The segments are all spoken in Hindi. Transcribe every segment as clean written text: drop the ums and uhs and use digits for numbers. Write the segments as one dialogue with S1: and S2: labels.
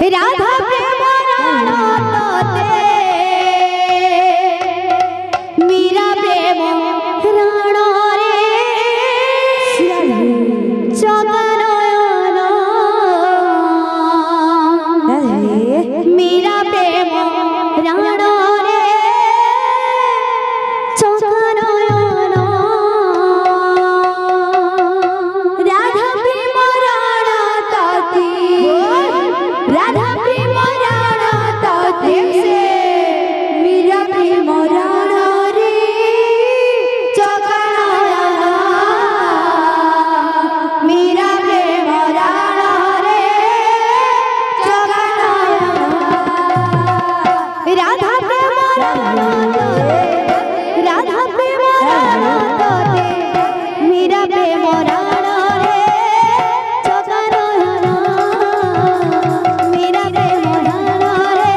S1: राधा प्रेम राणते मीरा प्रेम राण रे चंदनयन मीरा प्रेम राण रे चंदनयन राधा प्रेम राण तती राधा प्रेम राण तती मीरा प्रेम राण रे चंदनयन मीरा प्रेम राण रे चंदनयन राधा प्रेम राण राधा प्रेम राण तते मीरा प्रेम राण रे चंदनयन मीरा प्रेम राण रे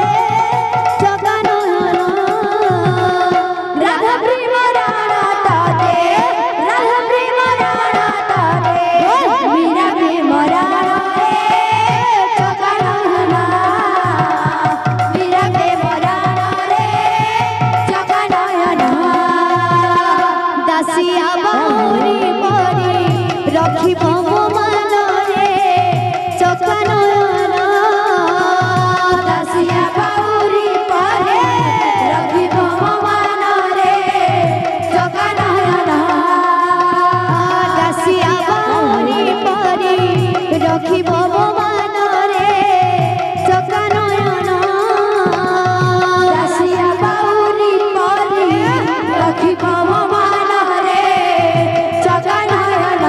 S1: चंदनयन राधा प्रेम राण तते राधा प्रेम राण तते मीरा प्रेम राण रे चंदनयन मीरा प्रेम राण रे चंदनयन दासिया बाहुरी परी रखिब मो मनरे चंदनयन दासिया बाहुरी परी रखिब मो मनरे चंदनयन दासिया बाहुरी परी रखिब मो मनरे चंदनयन दासिया बाहुरी परी रखिब मो मनरे चंदनयन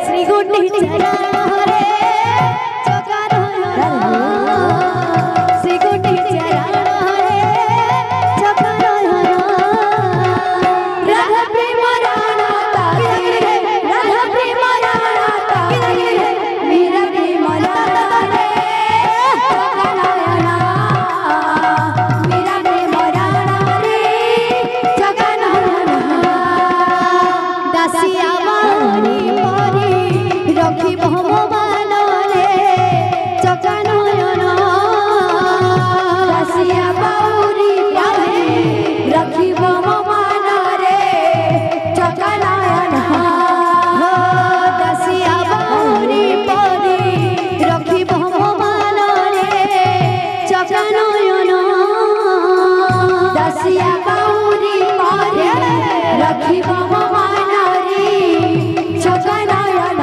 S1: श्री गुंडीचरण रे चंदनयन श्री गुंडीचरण रे चंदनयन राधा प्रेम राण तते राधा प्रेम राण तते मीरा प्रेम राण रे चंदनयन मीरा प्रेम राण रे चंदनयन दासिया बाहुरी परी रखिब मो मनरे चंदनयन दासिया बाहुरी परी रखिब मो मनरे चंदनयन दासिया बाहुरी परी रखिब मो मनरे चंदनयन दासिया बाहुरी परी रखिब मो मनरे चंदनयन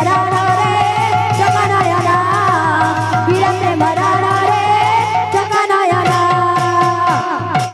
S1: शरण